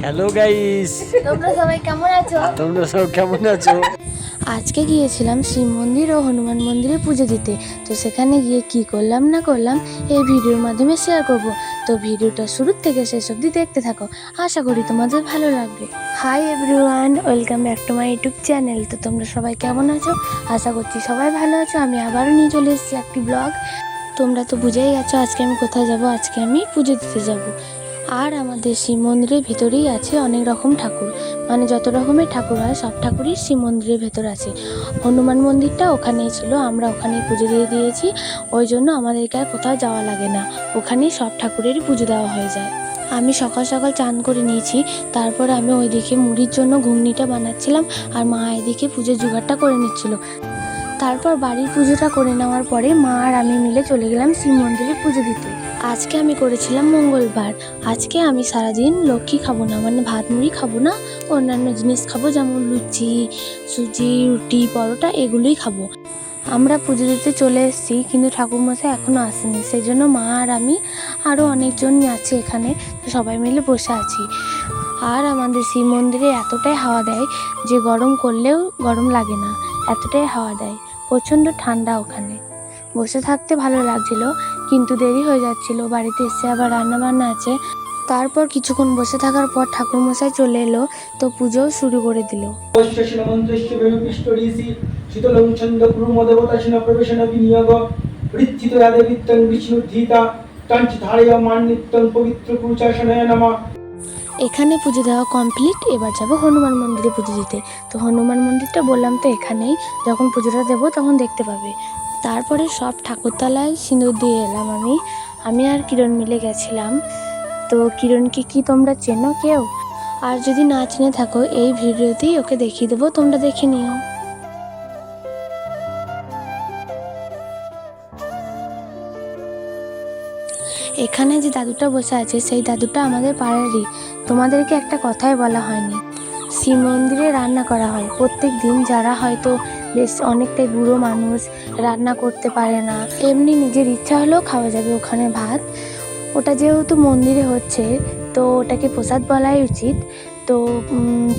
Hello guys, তোমরা সবাই কেমন আছো? তোমরা সব কেমন আছো? আজকে গিয়েছিলাম শিব মন্দির ও হনুমান মন্দিরে পুজো দিতে। তো সেখানে গিয়ে কি করলাম না করলাম এই ভিডিওর মাধ্যমে শেয়ার করব। তো ভিডিওটা শুরু থেকে শেষ অবধি দেখতে থাকো, আশা করি তোমাদের ভালো লাগবে। Hi everyone, welcome back to my YouTube channel. তো তোমরা সবাই কেমন আছো? আশা করছি সবাই ভালো আছো। আমি আবারও নিয়ে চলে এসেছি একটি ব্লগ। তোমরা তো বুঝেই গেছো আজকে আমি কোথায় যাব। আজকে আমি পুজো দিতে যাব। আর আমাদের শিব মন্দিরের ভিতরেই আছে অনেক রকম ঠাকুর, মানে যত রকমের ঠাকুর হয় সব ঠাকুরই শিব মন্দিরের ভেতর আছে। হনুমান মন্দিরটা ওখানেই ছিল, আমরা ওখানেই পুজো দিয়ে দিয়েছি। ওই জন্য আমাদেরকে আর কোথাও যাওয়া লাগে না, ওখানেই সব ঠাকুরেরই পুজো দেওয়া হয়ে যায়। আমি সকাল সকাল চান করে নিয়েছি, তারপর আমি ওইদিকে মুড়ির জন্য ঘুগনিটা বানাচ্ছিলাম আর মা এদিকে পুজোর জোগাড়টা করে নিচ্ছিল। তারপর বাড়ির পুজোটা করে নেওয়ার পরে মা আর আমি মিলে চলে গেলাম শিব মন্দিরে পুজো দিতে। আজকে আমি করেছিলাম মঙ্গলবার। আজকে আমি সারাদিন লক্ষ্মী খাবো না, মানে ভাত মুড়ি খাবো না, অন্যান্য জিনিস খাবো, যেমন লুচি, সুজি, রুটি, পরোটা, এগুলোই খাবো। আমরা পুজো দিতে চলে এসেছি, কিন্তু ঠাকুরমশাই এখনও আসেনি। সেই জন্য মা আর আমি আরও অনেকজনই আছে এখানে, সবাই মিলে বসে আছি। আর আমাদের শিব মন্দিরে এতটাই হাওয়া দেয় যে গরম করলেও গরম লাগে না, এতটাই হাওয়া দেয়। প্রচণ্ড ঠান্ডা ওখানে, বসে থাকতে ভালো লাগছিল, কিন্তু দেরি হয়ে যাচ্ছিল। বাড়িতে এসে আবার রান্না বান্না আছে। তারপর কিছুক্ষণ বসে থাকার পর ঠাকুরমশাই চলে এলো, তো পুজোও শুরু করে দিল। এখানে পুজো দেওয়া কমপ্লিট, এবার যাব হনুমান মন্দিরে পুজো দিতে। তো হনুমান মন্দিরটা বললাম তো এখানেই, যখন পুজোটা দেবো তখন দেখতে পাবে। তারপরে সব ঠাকুরতলায় সিঁদুর দিয়ে এলাম আমি আর কিরণ মিলে গেছিলাম। তো কিরণকে কি তোমরা চেনো কেউ? আর যদি না চিনে থাকো এই ভিডিওতেই ওকে দেখিয়ে দেবো, তোমরা দেখে নিও। এখানে যে দাদুটা বসে আছে সেই দাদুটা আমাদের পাড়ারই। তোমাদেরকে একটা কথাই বলা হয়নি, শিব মন্দিরে রান্না করা হয় প্রত্যেক দিন। যারা হয়তো বেশ অনেকটাই বুড়ো মানুষ, রান্না করতে পারে না, এমনি নিজের ইচ্ছা হলেও খাওয়া যাবে ওখানে ভাত। ওটা যেহেতু মন্দিরে হচ্ছে, তো ওটাকে প্রসাদ বলাই উচিত। তো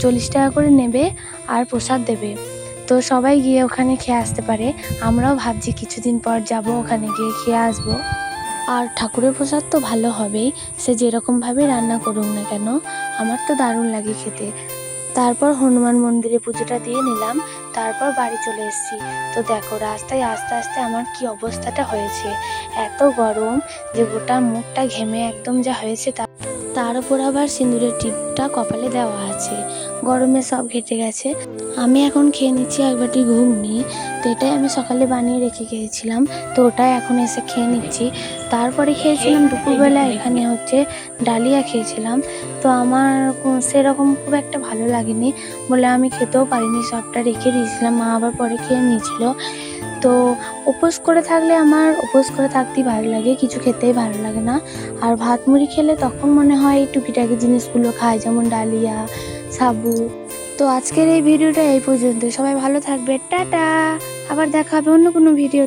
40 টাকা করে নেবে আর প্রসাদ দেবে। তো সবাই গিয়ে ওখানে খেয়ে আসতে পারে। আমরাও ভাবছি কিছুদিন পর যাব, ওখানে গিয়ে খেয়ে আসবো। আর ঠাকুরের প্রসাদ তো ভালো হবেই, সে যেরকমভাবে রান্না করুক না কেন, আমার তো দারুণ লাগে খেতে। তারপর হনুমান মন্দিরে পুজোটা দিয়ে নিলাম, তারপর বাড়ি চলে এসেছি। তো দেখো রাস্তায় আস্তে আস্তে আমার কি অবস্থাটা হয়েছে, এত গরম যে গোটা মুখটা ঘেমে একদম যা হয়েছে। তার উপর আবার সিঁদুরের টিপটা কপালে দেওয়া আছে, গরমে সব ঘেটে গেছে। আমি এখন খেয়ে নিচ্ছি এক বাটি ঘুগনি। তো এটাই আমি সকালে বানিয়ে রেখে গিয়েছিলাম, তো ওটাই এখন এসে খেয়ে নিচ্ছি। তারপরে খেয়েছিলাম দুপুরবেলা এখানে হচ্ছে ডালিয়া খেয়েছিলাম। তো আমার সেরকম খুব একটা ভালো লাগেনি বলে আমি খেতেও পারিনি, সবটা রেখে দিয়েছিলাম। মা আবার পরে খেয়ে নিয়েছিল। তো উপোস করে থাকলে আমার উপোস করে থাকতেই ভালো লাগে, কিছু খেতেই ভালো লাগে না। আর ভাত মুড়ি খেলে তখন মনে হয় এই টুকিটাকি জিনিসগুলো খায়, যেমন ডালিয়া, সাবু। তো আজকের এই ভিডিওটা এই পর্যন্ত। সবাই ভালো থাকবে, টাটা। আবার দেখা হবে অন্য কোনো ভিডিও।